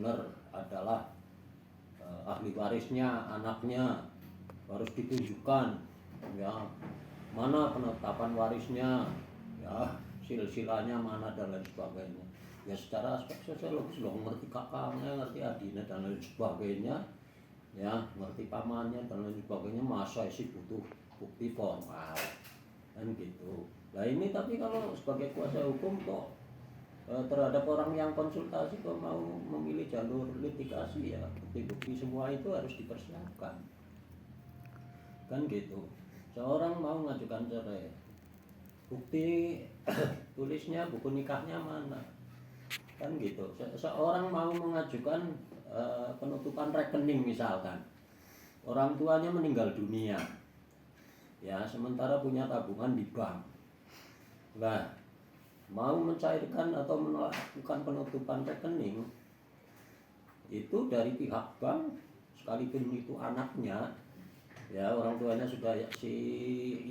benar adalah ahli warisnya, anaknya harus ditunjukkan ya, mana penetapan warisnya ya, silsilahnya mana dan lain sebagainya. Ya secara aspek sosiologis lo ngerti kakaknya, ngerti adiknya dan lain sebagainya ya, ngerti pamannya dan lain sebagainya, masa sih butuh bukti formal kan gitu. Nah ini tapi kalau sebagai kuasa hukum kok terhadap orang yang konsultasi kok mau memilih jalur litigasi, ya bukti-bukti semua itu harus dipersiapkan kan gitu. Seorang mau mengajukan cerai, bukti tulisnya, buku nikahnya mana kan gitu. Seorang mau mengajukan penutupan rekening misalkan, orang tuanya meninggal dunia ya, sementara punya tabungan di bank. Nah mau mencairkan atau melakukan penutupan rekening itu dari pihak bank, sekalipun itu anaknya ya, orang tuanya sudah si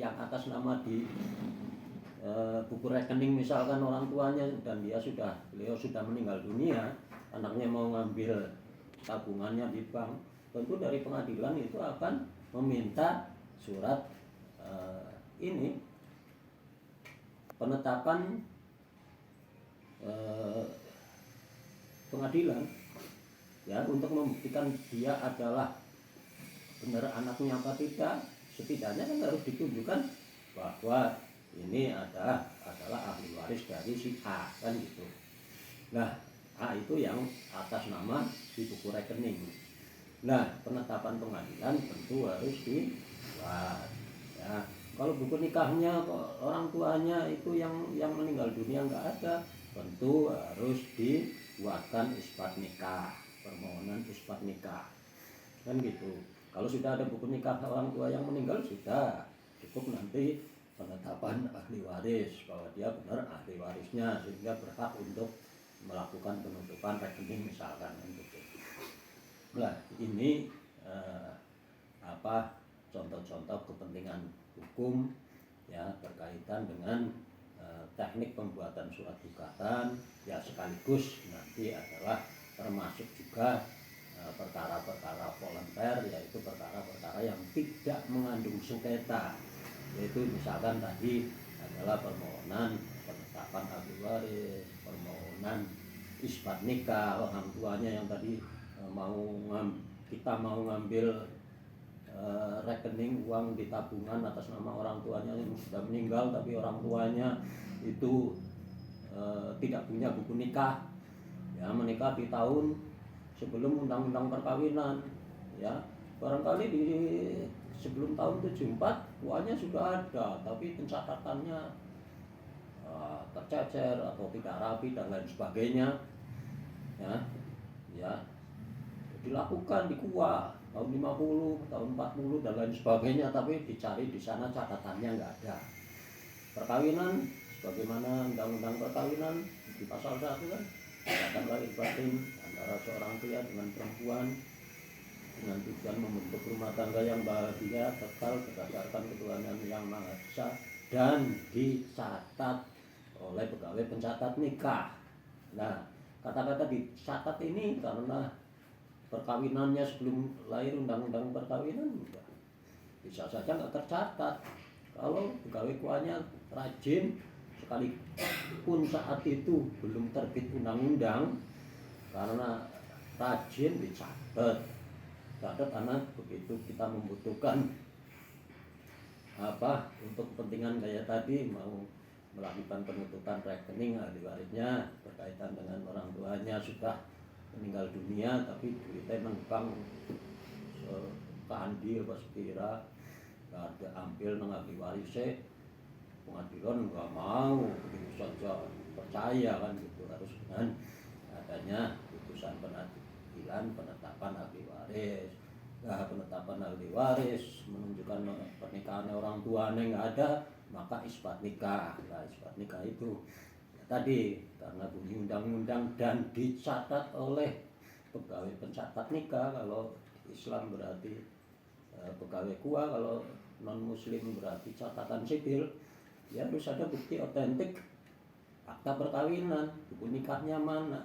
yang atas nama di buku rekening misalkan orang tuanya, dan beliau sudah meninggal dunia, anaknya mau ngambil tabungannya di bank, tentu dari pengadilan itu akan meminta surat ini penetapan pengadilan ya, untuk membuktikan dia adalah benar anaknya apa tidak. Setidaknya kan harus ditunjukkan bahwa ini adalah ahli waris dari si A kan gitu. Nah A itu yang atas nama di buku rekening. Nah penetapan pengadilan tentu harus dibuat ya. Kalau buku nikahnya orang tuanya itu yang meninggal dunia nggak ada, tentu harus dibuatkan isbat nikah, permohonan isbat nikah kan gitu. Kalau sudah ada buku nikah orang tua yang meninggal, sudah cukup nanti penetapan ahli waris bahwa dia benar ahli warisnya, sehingga berhak untuk melakukan penutupan rekening misalkan gitu. Nah ini contoh-contoh kepentingan hukum ya, berkaitan dengan teknik pembuatan surat gugatan ya, sekaligus nanti adalah termasuk juga perkara-perkara volunter, yaitu perkara-perkara yang tidak mengandung sengketa, yaitu misalkan tadi adalah permohonan penetapan ahli waris, permohonan isbat nikah orang tuanya yang tadi kita mau ngambil rekening uang di tabungan atas nama orang tuanya yang sudah meninggal, tapi orang tuanya itu tidak punya buku nikah ya, menikah di tahun sebelum undang-undang perkawinan ya, barangkali di sebelum tahun 74 uangnya sudah ada, tapi pencatatannya tercecer atau tidak rapi dan lain sebagainya ya, dilakukan di KUA tahun 50, tahun 40 dan lain sebagainya, tapi dicari di sana catatannya nggak ada. Perkawinan sebagaimana undang-undang perkawinan di pasal 1 kan, ikatan lahir batin antara seorang pria dengan perempuan dengan tujuan membentuk rumah tangga yang bahagia kekal berdasarkan ketuhanan yang Maha Esa, dan dicatat oleh pegawai pencatat nikah. Nah kata-kata dicatat ini karena perkawinannya sebelum lahir undang-undang perkawinan bisa saja nggak tercatat. Kalau pegawai kuahnya rajin, sekalipun saat itu belum terbit undang-undang, karena rajin dicatat karena begitu kita membutuhkan untuk kepentingan kayak tadi, mau melakukan penutupan rekening ahli warisnya berkaitan dengan orang tuanya sudah meninggal dunia, tapi duitnya mengbang kandi apa sekira gak ada ambil nang ahli warisnya, pengadilan nggak mau begitu saja percaya kan gitu, harus dengan adanya putusan pengadilan penetapan ahli waris. Nah penetapan ahli waris menunjukkan pernikahan orang tuanya nggak ada, maka isbat nikah. Nah isbat nikah itu tadi karena bunyi undang-undang dan dicatat oleh pegawai pencatat nikah. Kalau Islam berarti pegawai KUA, kalau non muslim berarti catatan sipil ya, harus ada bukti otentik akta perkawinan, buku nikahnya mana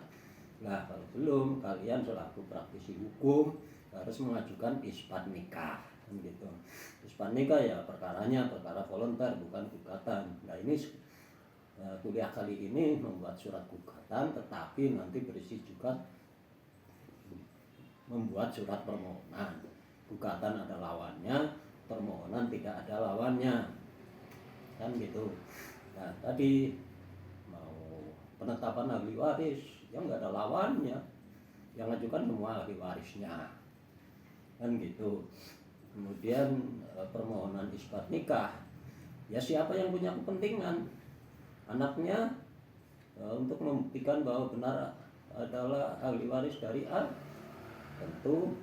Nah kalau belum, kalian selaku praktisi hukum harus mengajukan isbat nikah, kan gitu. Isbat nikah ya perkaranya perkara volunter, bukan gugatan. Nah ini kuliah kali ini membuat surat gugatan, tetapi nanti berisi juga membuat surat permohonan. Gugatan ada lawannya, permohonan tidak ada lawannya, kan gitu. Nah tadi mau penetapan ahli waris yang nggak ada lawannya, yang ngajukan semua ahli warisnya, kan gitu. Kemudian permohonan isbat nikah, ya siapa yang punya kepentingan anaknya untuk membuktikan bahwa benar adalah ahli waris dari A, tentu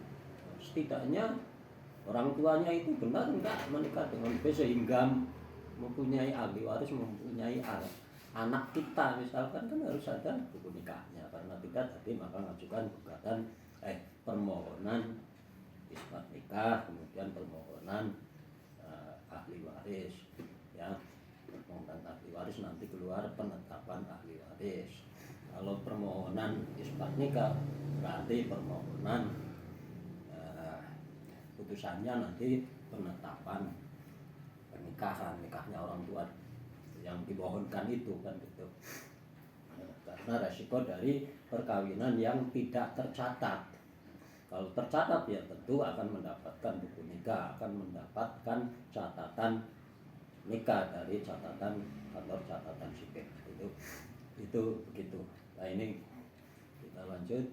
setidaknya orang tuanya itu benar enggak menikah dengan B sehingga mempunyai ahli waris, mempunyai anak kita misalkan, kan harus ada buku nikahnya. Karena tidak tadi maka mengajukan gugatan permohonan isbat nikah, kemudian permohonan ahli waris, ya permohonan ahli waris, nanti keluar penetapan ahli waris. Kalau permohonan isbat nikah berarti permohonan putusannya nanti penetapan pernikahan, nikahnya orang tua yang dimohonkan itu, kan gitu. Karena resiko dari perkawinan yang tidak tercatat. Kalau tercatat ya tentu akan mendapatkan buku nikah, akan mendapatkan catatan nikah dari catatan kantor catatan sipil. Itu begitu. Nah ini kita lanjut.